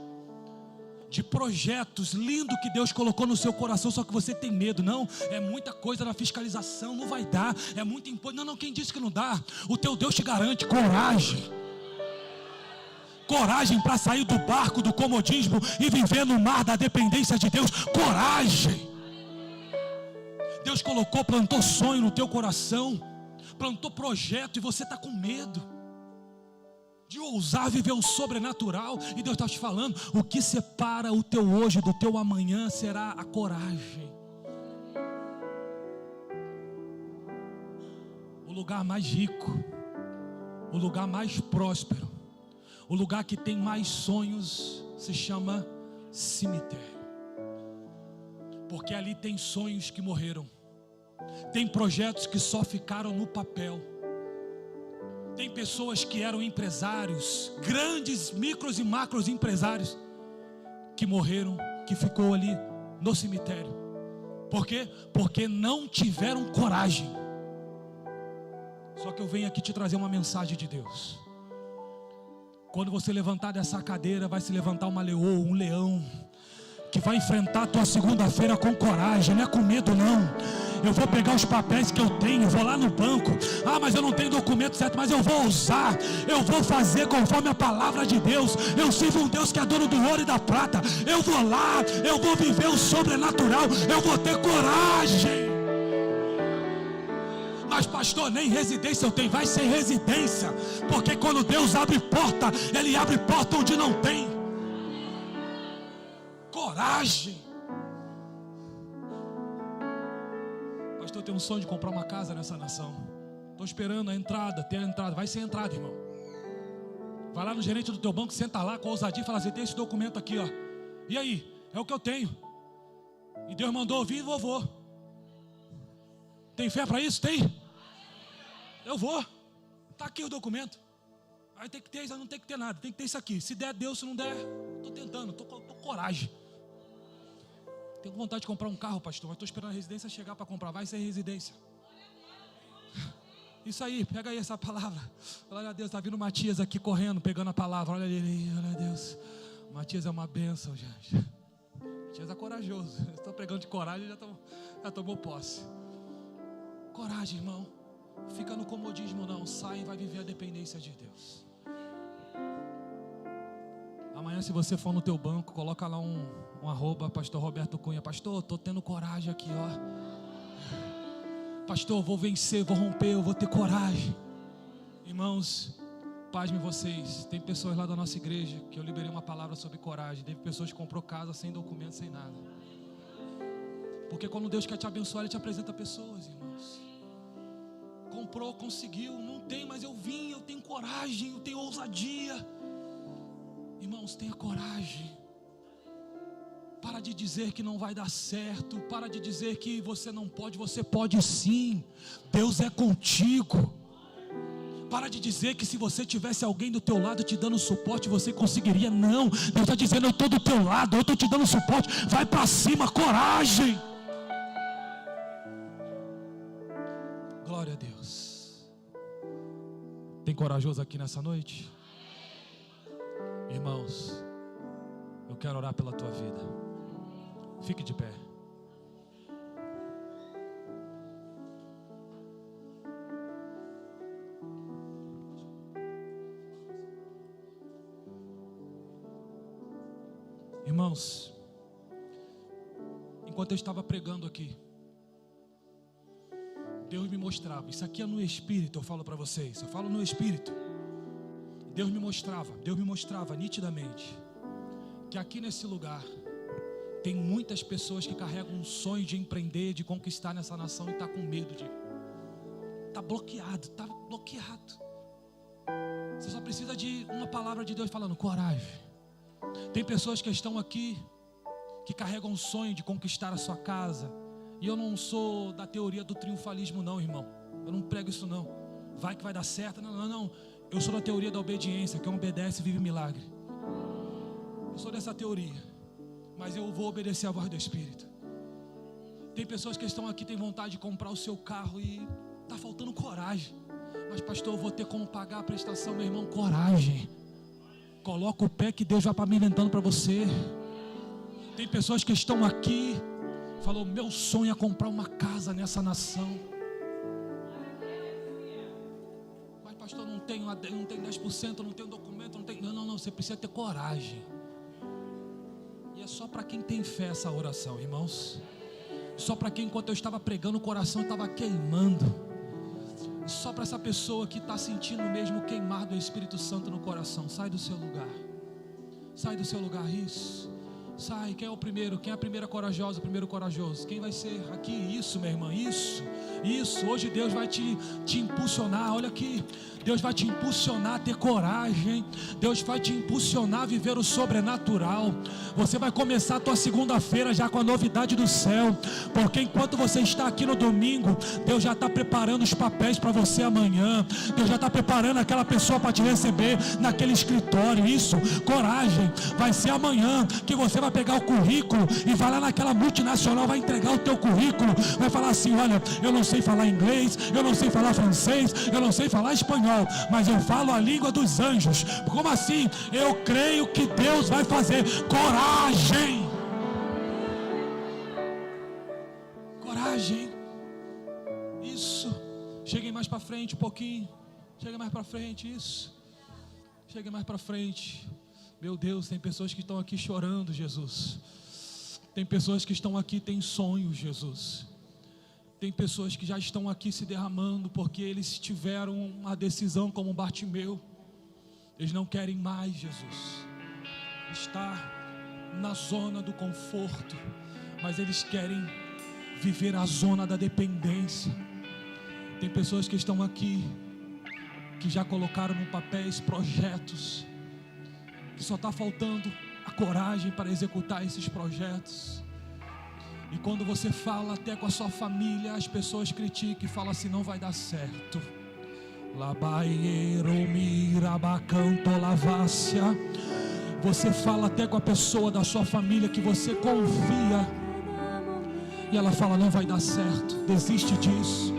Speaker 1: de projetos lindos que Deus colocou no seu coração, só que você tem medo. Não, é muita coisa na fiscalização, não vai dar, é muito imposto. Não, quem disse que não dá? O teu Deus te garante coragem. Coragem para sair do barco do comodismo e viver no mar da dependência de Deus. Coragem. Deus colocou, plantou sonho no teu coração, plantou projeto, e você está com medo de ousar viver o sobrenatural. E Deus está te falando: o que separa o teu hoje do teu amanhã será a coragem. O lugar mais rico, o lugar mais próspero, o lugar que tem mais sonhos se chama cemitério. Porque ali tem sonhos que morreram, tem projetos que só ficaram no papel, tem pessoas que eram empresários, grandes micros e macros empresários, que morreram, que ficou ali no cemitério. Por quê? Porque não tiveram coragem. Só que eu venho aqui te trazer uma mensagem de Deus. Quando você levantar dessa cadeira, vai se levantar uma leoa, um leão, que vai enfrentar a tua segunda-feira com coragem, não é com medo não. Eu vou pegar os papéis que eu tenho, vou lá no banco. Mas eu não tenho documento certo, mas eu vou usar, eu vou fazer conforme a palavra de Deus. Eu sirvo um Deus que é dono do ouro e da prata. Eu vou lá, eu vou viver o sobrenatural, eu vou ter coragem. Mas pastor, nem residência eu tenho. Vai ser residência, porque quando Deus abre porta, Ele abre porta onde não tem. Coragem. Pastor, eu tenho um sonho de comprar uma casa nessa nação. Estou esperando a entrada, ter a entrada. Vai ser a entrada, irmão. Vai lá no gerente do teu banco, senta lá com ousadia e fala assim: tem esse documento aqui, ó. E aí? É o que eu tenho. E Deus mandou ouvir, vovô. Tem fé para isso? Tem? Eu vou. Está aqui o documento. Aí tem que ter isso, não tem que ter nada. Tem que ter isso aqui. Se der, Deus. Se não der, estou tentando. Estou com coragem. Tenho vontade de comprar um carro, pastor, mas estou esperando a residência chegar para comprar. Vai ser residência. Isso aí, pega aí essa palavra. Glória a Deus, está vindo o Matias aqui correndo, pegando a palavra. Olha ele, olha a Deus. O Matias é uma bênção, gente. O Matias é corajoso. Estou pregando de coragem, já tomou posse. Coragem, irmão. Fica no comodismo não. Sai e vai viver a dependência de Deus. Amanhã, se você for no teu banco, coloca lá um @ Pastor Roberto Cunha. Pastor, estou tendo coragem aqui, ó. Pastor, vou vencer, vou romper, eu vou ter coragem. Irmãos, pasme vocês. Tem pessoas lá da nossa igreja que eu liberei uma palavra sobre coragem. Teve pessoas que comprou casa sem documento, sem nada. Porque quando Deus quer te abençoar, Ele te apresenta pessoas, irmãos. Comprou, conseguiu, não tem, mas eu vim, eu tenho coragem, eu tenho ousadia. Irmãos, tenha coragem. Para de dizer que não vai dar certo. Para de dizer que você não pode. Você pode sim. Deus é contigo. Para de dizer que se você tivesse alguém do teu lado te dando suporte, você conseguiria. Não. Deus está dizendo: eu estou do teu lado, eu estou te dando suporte. Vai para cima, coragem. Glória a Deus. Tem corajoso aqui nessa noite? Irmãos, eu quero orar pela tua vida. Fique de pé. Irmãos, enquanto eu estava pregando aqui, Deus me mostrava, isso aqui é no Espírito, eu falo para vocês, eu falo no Espírito. Deus me mostrava nitidamente que aqui nesse lugar tem muitas pessoas que carregam um sonho de empreender, de conquistar nessa nação e está com medo de... Está bloqueado. Você só precisa de uma palavra de Deus falando: coragem. Tem pessoas que estão aqui que carregam um sonho de conquistar a sua casa. E eu não sou da teoria do triunfalismo não, irmão. Eu não prego isso não. Vai que vai dar certo. Não. Eu sou da teoria da obediência. Quem obedece vive milagre. Eu sou dessa teoria. Mas eu vou obedecer a voz do Espírito. Tem pessoas que estão aqui, têm vontade de comprar o seu carro e está faltando coragem. Mas pastor, eu vou ter como pagar a prestação. Meu irmão, coragem. Coloca o pé que Deus vai pavimentando para você. Tem pessoas que estão aqui, falou: meu sonho é comprar uma casa nessa nação. Mas pastor, não tenho 10%, não tenho documento, não tenho... Não, você precisa ter coragem. E é só para quem tem fé essa oração, irmãos. Só para quem, enquanto eu estava pregando, o coração estava queimando. Só para essa pessoa que está sentindo mesmo queimar do Espírito Santo no coração. Sai do seu lugar. Sai do seu lugar, isso. Sai, quem é o primeiro? Quem é a primeira corajosa, o primeiro corajoso? Quem vai ser aqui? Isso, minha irmã, isso. Hoje Deus vai te impulsionar. Olha aqui, Deus vai te impulsionar a ter coragem. Deus vai te impulsionar a viver o sobrenatural. Você vai começar a tua segunda-feira já com a novidade do céu. Porque enquanto você está aqui no domingo, Deus já está preparando os papéis para você amanhã. Deus já está preparando aquela pessoa para te receber naquele escritório. Isso, coragem. Vai ser amanhã que você vai pegar o currículo e vai lá naquela multinacional, vai entregar o teu currículo, vai falar assim: olha, eu não sei falar inglês, eu não sei falar francês, eu não sei falar espanhol, mas eu falo a língua dos anjos. Como assim? Eu creio que Deus vai fazer. Coragem. Coragem. Isso. Cheguem mais para frente um pouquinho. Chega mais para frente, isso. Chega mais para frente. Meu Deus, tem pessoas que estão aqui chorando, Jesus. Tem pessoas que estão aqui, têm sonhos, Jesus. Tem pessoas que já estão aqui se derramando porque eles tiveram uma decisão como Bartimeu. Eles não querem mais, Jesus, estar na zona do conforto, mas eles querem viver a zona da dependência. Tem pessoas que estão aqui que já colocaram no papéis projetos, que só está faltando a coragem para executar esses projetos. E quando você fala até com a sua família, as pessoas criticam e falam assim: não vai dar certo. Você fala até com a pessoa da sua família que você confia, e ela fala: não vai dar certo, desiste disso.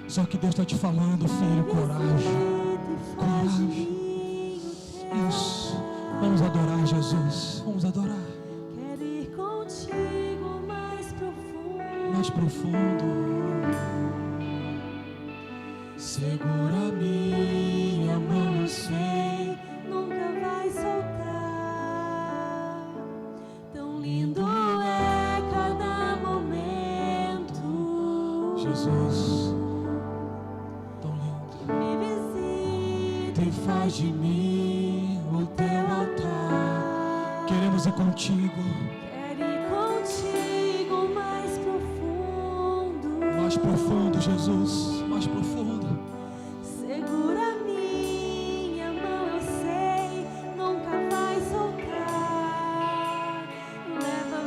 Speaker 1: Só que Deus está te falando: filho, coragem. Isso. Vamos adorar Jesus. Vamos adorar.
Speaker 2: Quero ir contigo
Speaker 1: mais profundo. Segura minha mão, eu sei,
Speaker 2: nunca vai soltar. Tão lindo é cada momento.
Speaker 1: Jesus, tão lindo.
Speaker 2: Me visita
Speaker 1: e faz de mim o teu altar. Queremos ir contigo.
Speaker 2: Quero ir contigo mais profundo.
Speaker 1: Mais profundo, Jesus, mais profundo.
Speaker 2: Segura minha mão, eu sei, nunca vai soltar. Leva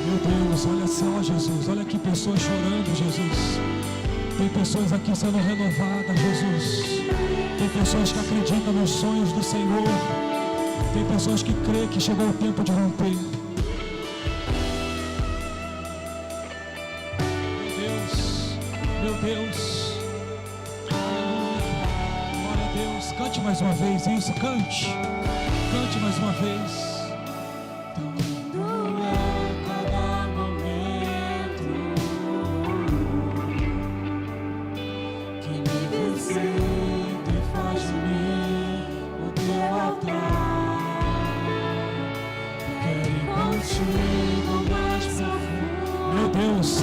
Speaker 1: Meu Deus, olha só, Jesus. Olha aqui pessoas chorando, Jesus. Tem pessoas aqui sendo renovadas, Jesus. Tem pessoas que acreditam nos sonhos do Senhor. Tem pessoas que creem que chegou o tempo de romper. Meu Deus. Aleluia. Glória a Deus. Cante mais uma vez isso, cante. Cante mais uma vez.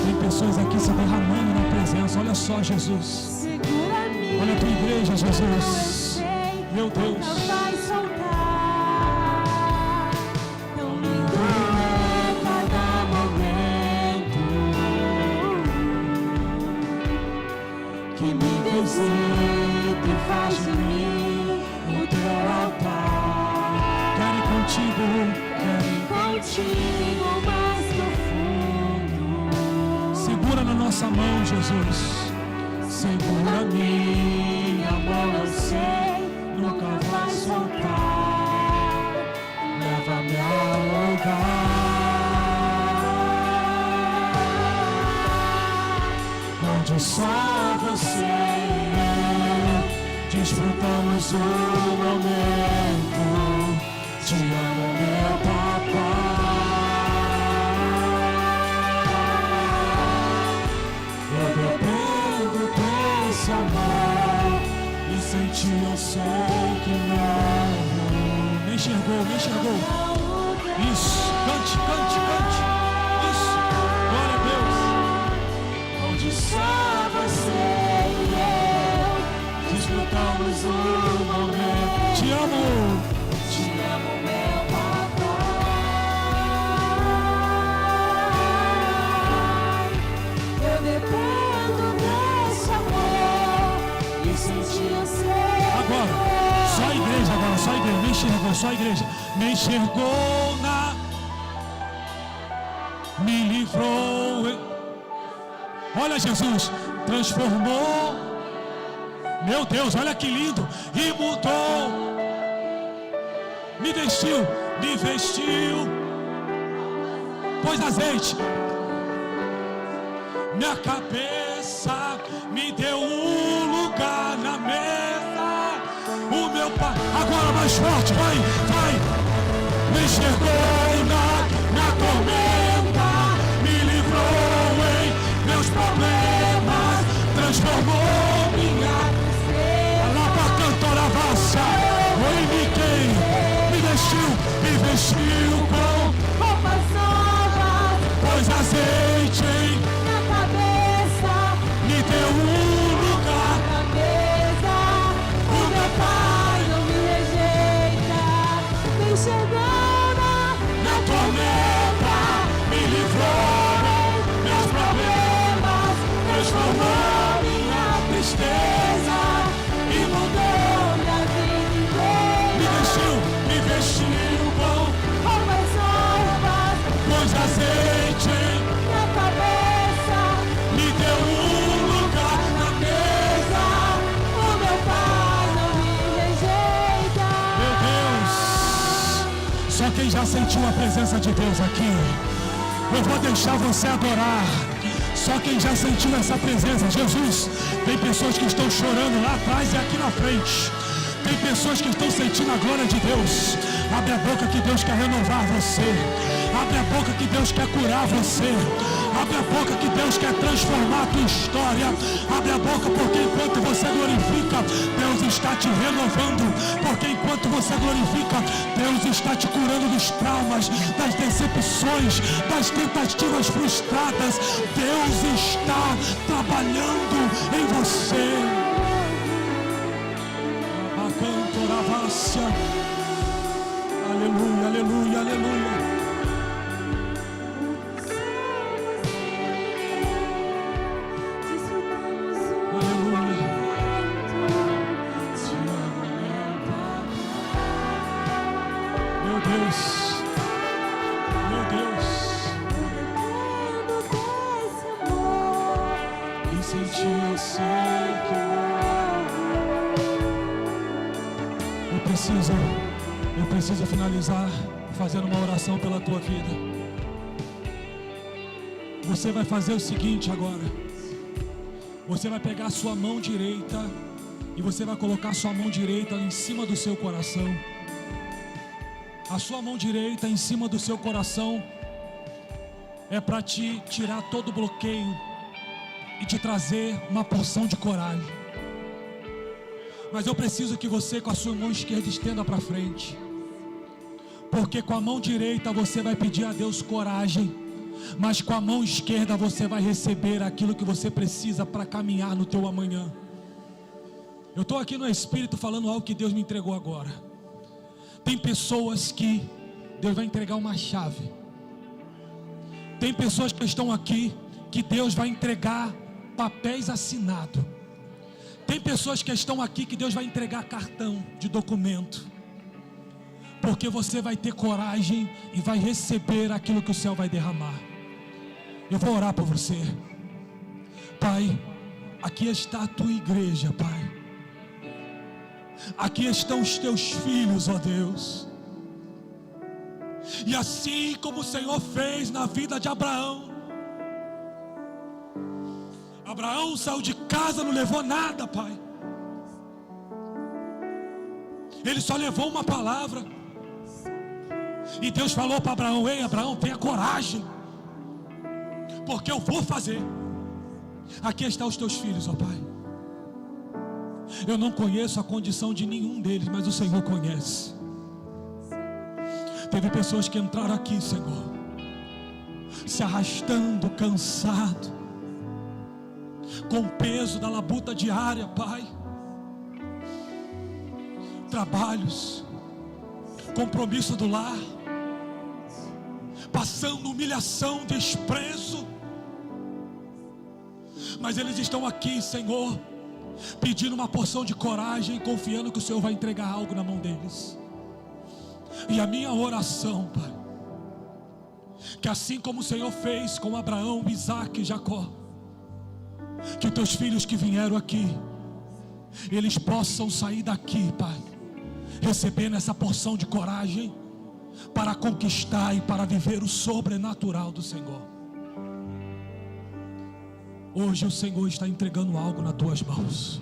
Speaker 1: Tem pessoas aqui se derramando na presença. Olha só, Jesus. Olha a tua igreja, Jesus. Meu Deus.
Speaker 2: Tão lindo é cada momento que me visita e faz de mim o teu altar.
Speaker 1: Quero contigo.
Speaker 2: Quero contigo mais profundo.
Speaker 1: Segura na nossa mão, Jesus.
Speaker 2: Segura minha mão, eu sei, nunca vai soltar. Leva-me ao lugar onde só você e eu desfrutamos o momento. Te amo, meu papai. Amor, e sem ti eu sei que não.
Speaker 1: Nem enxergou. Isso, cante. Isso, glória a Deus.
Speaker 2: Onde só você e eu desfrutamos o momento.
Speaker 1: Te amo,
Speaker 2: meu papai. Eu dependo desse amor.
Speaker 1: Agora, só a igreja, nem enxergou, só a igreja. Me enxergou me livrou. Olha Jesus, transformou. Meu Deus, olha que lindo. E mudou. Me vestiu. Pôs azeite. Minha cabeça me deu um lugar na mesa. O meu pai, agora mais forte, vai. Me enxergou na tormenta, me livrou em meus problemas, transformou minha lá pra cantora vassa. Oi, me vestiu com
Speaker 2: roupas novas,
Speaker 1: pôs azeite
Speaker 2: na cabeça,
Speaker 1: me deu um lugar
Speaker 2: na mesa. O meu pai não me rejeita. Me enxergou
Speaker 1: na tormenta, me livrou meus problemas, transformou minha tristeza e mudou
Speaker 2: minha vida inteira.
Speaker 1: me vestiu com
Speaker 2: Roupas novas,
Speaker 1: pôs azeite,
Speaker 2: na cabeça,
Speaker 1: me deu um lugar na mesa.
Speaker 2: o meu pai não me rejeita.
Speaker 1: Meu Deus, só quem já sentiu a presença de Deus aqui, eu vou deixar você adorar. Só quem já sentiu essa presença, Jesus, tem pessoas que estão chorando lá atrás e aqui na frente. Tem pessoas que estão sentindo a glória de Deus. Abre a boca que Deus quer renovar você. Abre a boca que Deus quer curar você. Abre a boca que Deus quer transformar a tua história. Abre a boca porque enquanto você glorifica, Deus está te renovando. Porque enquanto você glorifica, Deus está te curando dos traumas, das decepções, das tentativas frustradas. Deus está trabalhando em você. Aleluia, aleluia, aleluia. Meu Deus, sem ti eu sei que eu preciso finalizar fazendo uma oração pela tua vida. Você vai fazer o seguinte agora. Você vai pegar a sua mão direita e você vai colocar a sua mão direita em cima do seu coração. A sua mão direita em cima do seu coração é para te tirar todo o bloqueio e te trazer uma porção de coragem. Mas eu preciso que você com a sua mão esquerda estenda para frente, porque com a mão direita você vai pedir a Deus coragem, mas com a mão esquerda você vai receber aquilo que você precisa para caminhar no teu amanhã. Eu estou aqui no Espírito falando algo que Deus me entregou agora. Tem pessoas que Deus vai entregar uma chave. Tem pessoas que estão aqui que Deus vai entregar papéis assinados. Tem pessoas que estão aqui que Deus vai entregar cartão de documento, porque você vai ter coragem e vai receber aquilo que o céu vai derramar. Eu vou orar por você. Pai, aqui está a tua igreja, Pai. Aqui estão os teus filhos, ó Deus. E assim como o Senhor fez na vida de Abraão, Abraão saiu de casa, não levou nada, Pai. Ele só levou uma palavra. E Deus falou para Abraão: ei, Abraão, tenha coragem, porque eu vou fazer. Aqui estão os teus filhos, ó Pai. Eu não conheço a condição de nenhum deles, mas o Senhor conhece. Teve pessoas que entraram aqui, Senhor, se arrastando, cansado, com o peso da labuta diária, Pai. Trabalhos, compromisso do lar, passando humilhação, desprezo. Mas eles estão aqui, Senhor, pedindo uma porção de coragem, confiando que o Senhor vai entregar algo na mão deles. E a minha oração, Pai, que assim como o Senhor fez com Abraão, Isaque e Jacó, que os teus filhos que vieram aqui, eles possam sair daqui, Pai, recebendo essa porção de coragem para conquistar e para viver o sobrenatural do Senhor. Hoje o Senhor está entregando algo nas tuas mãos.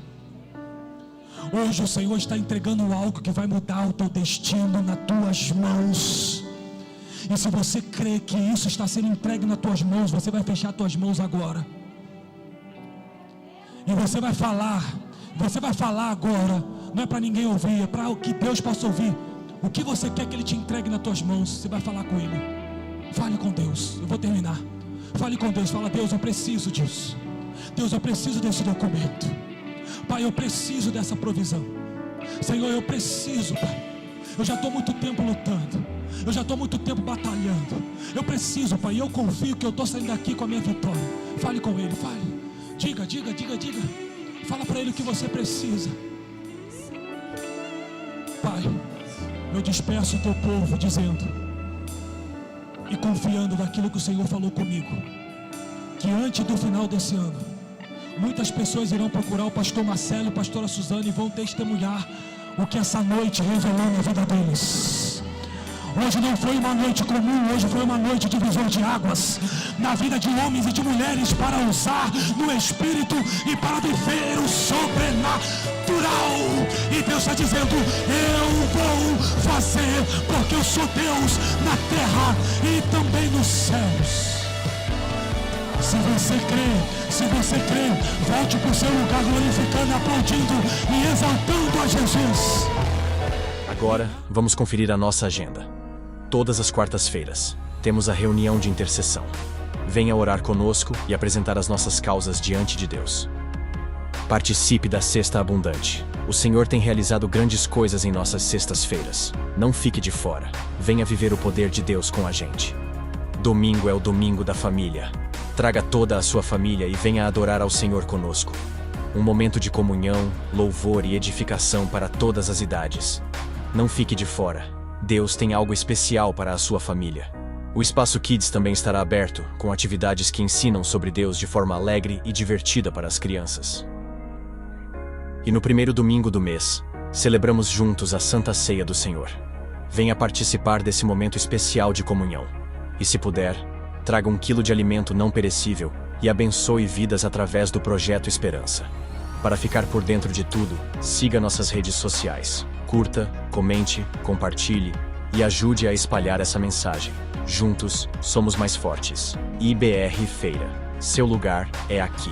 Speaker 1: Hoje o Senhor está entregando algo que vai mudar o teu destino nas tuas mãos. E se você crê que isso está sendo entregue nas tuas mãos, você vai fechar as tuas mãos agora. E você vai falar agora. Não é para ninguém ouvir, é para que Deus possa ouvir. O que você quer que Ele te entregue nas tuas mãos, você vai falar com Ele. Fale com Deus, eu vou terminar. Fale com Deus, fala: Deus, eu preciso disso. Deus, eu preciso desse documento. Pai, eu preciso dessa provisão. Senhor, eu preciso, Pai. Eu já estou muito tempo lutando. Eu já estou muito tempo batalhando. Eu preciso, Pai, eu confio que eu estou saindo daqui com a minha vitória. Fale com Ele, fale. Diga. Fala para Ele o que você precisa. Pai, eu despeço o teu povo dizendo e confiando naquilo que o Senhor falou comigo, que antes do final desse ano, muitas pessoas irão procurar o pastor Marcelo e a pastora Suzane e vão testemunhar o que essa noite revelou na vida deles. Hoje não foi uma noite comum, hoje foi uma noite de divisor de águas na vida de homens e de mulheres para usar no Espírito e para viver o sobrenatural. E Deus está dizendo: eu vou fazer, porque eu sou Deus na terra e também nos céus. Se você crê, volte para o seu lugar glorificando, aplaudindo e exaltando a Jesus.
Speaker 3: Agora, vamos conferir a nossa agenda. Todas as quartas-feiras, temos a reunião de intercessão. Venha orar conosco e apresentar as nossas causas diante de Deus. Participe da Cesta Abundante. O Senhor tem realizado grandes coisas em nossas sextas-feiras. Não fique de fora. Venha viver o poder de Deus com a gente. Domingo é o domingo da família. Traga toda a sua família e venha adorar ao Senhor conosco. Um momento de comunhão, louvor e edificação para todas as idades. Não fique de fora. Deus tem algo especial para a sua família. O Espaço Kids também estará aberto, com atividades que ensinam sobre Deus de forma alegre e divertida para as crianças. E no primeiro domingo do mês, celebramos juntos a Santa Ceia do Senhor. Venha participar desse momento especial de comunhão. E se puder, traga 1 quilo de alimento não perecível e abençoe vidas através do Projeto Esperança. Para ficar por dentro de tudo, siga nossas redes sociais. Curta, comente, compartilhe e ajude a espalhar essa mensagem. Juntos, somos mais fortes. IBR Feira. Seu lugar é aqui.